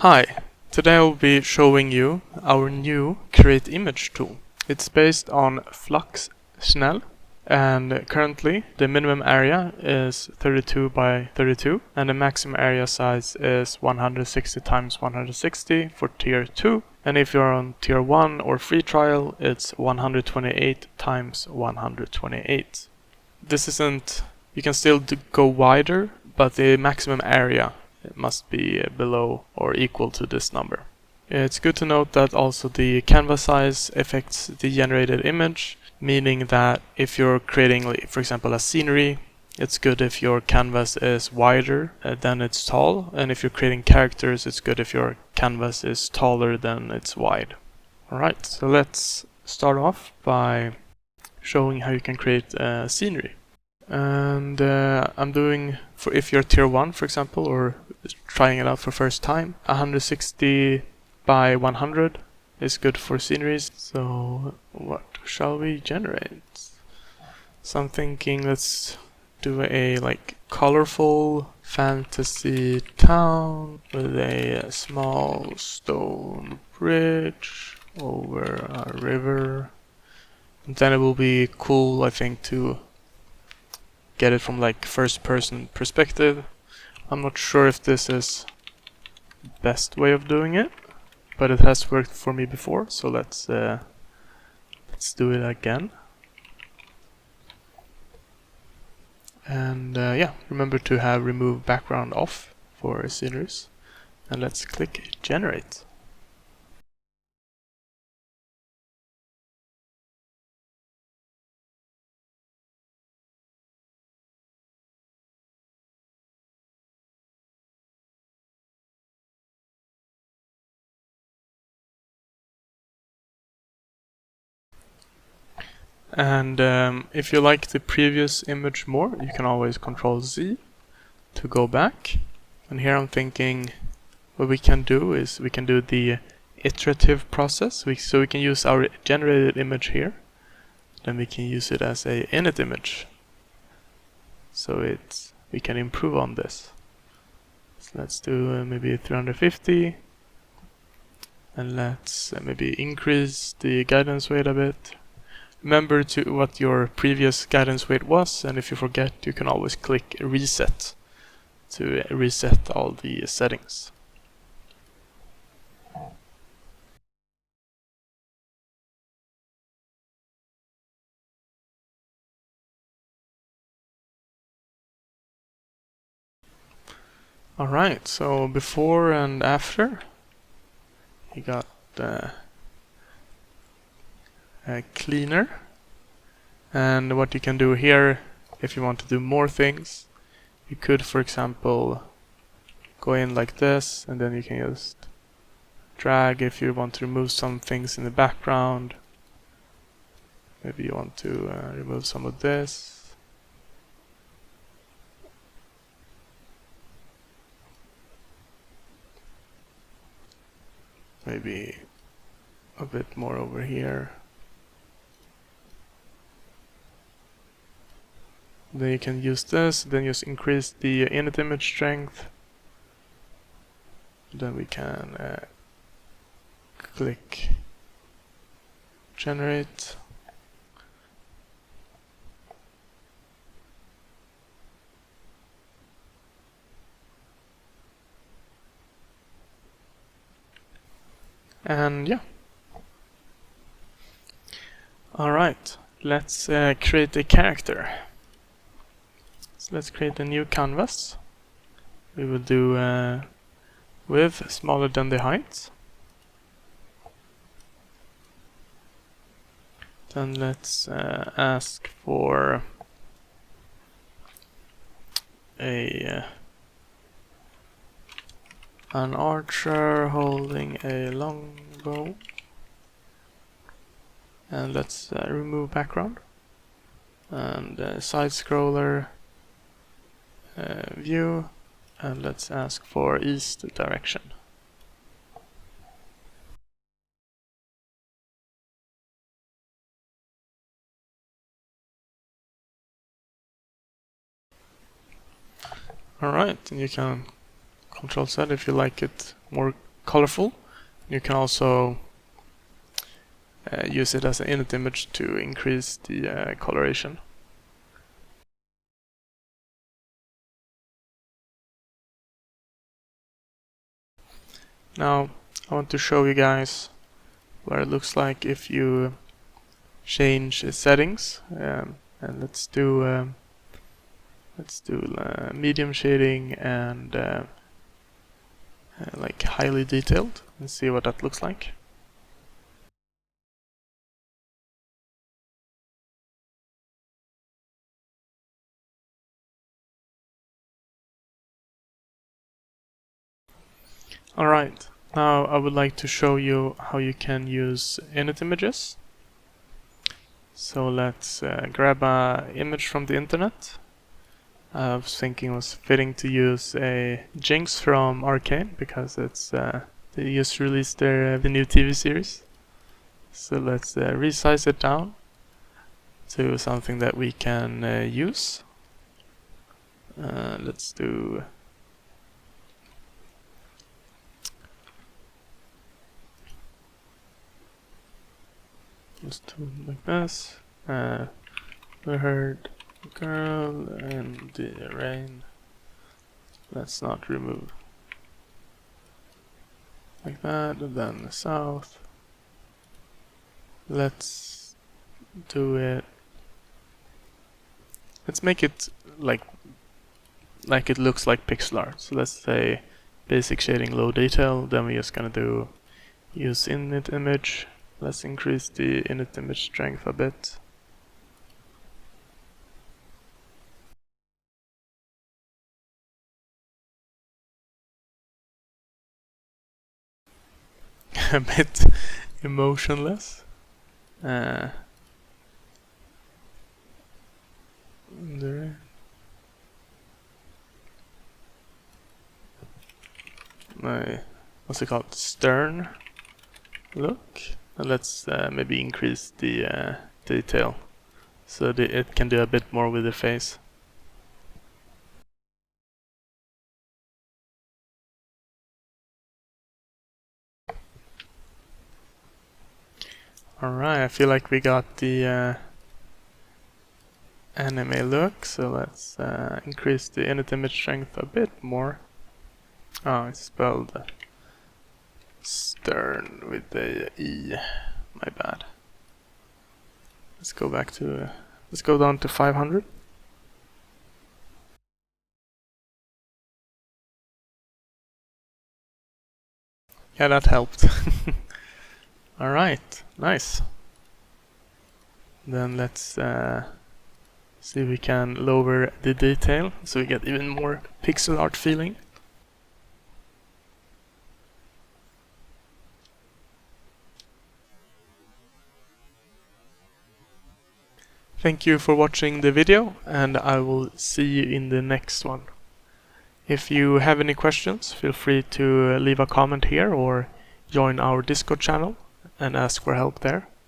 Hi, today I will be showing you our new Create Image tool. It's based on Flux Snell, and currently the minimum area is 32 by 32 and the maximum area size is 160 times 160 for tier 2, and if you're on tier 1 or free trial it's 128 times 128. This isn't, you can still go wider, but the maximum area must be below or equal to this number. It's good to note that also the canvas size affects the generated image, meaning that if you're creating, for example, a scenery, it's good if your canvas is wider than it's tall, and if you're creating characters, it's good if your canvas is taller than it's wide. Alright, so let's start off by showing how you can create a scenery. And I'm doing, for if you're tier 1 for example, or trying it out for first time, 160 by 100 is good for sceneries. So what shall we generate? So I'm thinking let's do a colorful fantasy town with a small stone bridge over a river. And then it will be cool, I think, to get it from first person perspective. I'm not sure if this is the best way of doing it, but it has worked for me before, so let's do it again. And yeah, remember to have remove background off for sceneries, and let's click generate. And if you like the previous image more, you can always Ctrl Z to go back. And here I'm thinking what we can do is we can do the iterative process. So we can use our generated image here, then we can use it as a init image. So we can improve on this. So let's do maybe 350, and let's maybe increase the guidance weight a bit. Remember what your previous guidance weight was, and if you forget, you can always click reset to reset all the settings. Alright, so before and after, you got cleaner. And what you can do here, if you want to do more things, you could, for example, go in like this, and then you can just drag if you want to remove some things in the background. Maybe you want to remove some of this. Maybe a bit more over here. Then you can use this, then just increase the init image strength. Then we can click generate. And yeah. Alright, let's create a character. So let's create a new canvas. We will do width smaller than the height. Then let's ask for an archer holding a longbow. And let's remove background. And side scroller view, and let's ask for east direction. Alright, and you can Control Z if you like it more colorful. You can also use it as an init image to increase the coloration. Now I want to show you guys what it looks like if you change settings, and let's do medium shading and like highly detailed, and see what that looks like. Alright, now I would like to show you how you can use init images. So let's grab an image from the internet. I was thinking it was fitting to use a Jinx from Arcane because it's they just released the new TV series. So let's resize it down to something that we can use. Let's do like this. We heard girl and the rain. Let's not remove like that, and then the south. Let's do it. Let's make it like it looks like pixel art. So let's say basic shading, low detail. Then we're just gonna do use init image. Let's increase the init image strength a bit. A bit emotionless. What's it called? Stern look. And let's maybe increase the detail so that it can do a bit more with the face. Alright, I feel like we got the anime look, so let's increase the init image strength a bit more. Oh, it's spelled stern with the E. My bad. Let's go back to let's go down to 500. Yeah, that helped. Alright, nice. Then let's see if we can lower the detail so we get even more pixel art feeling. Thank you for watching the video, and I will see you in the next one. If you have any questions, feel free to leave a comment here or join our Discord channel and ask for help there.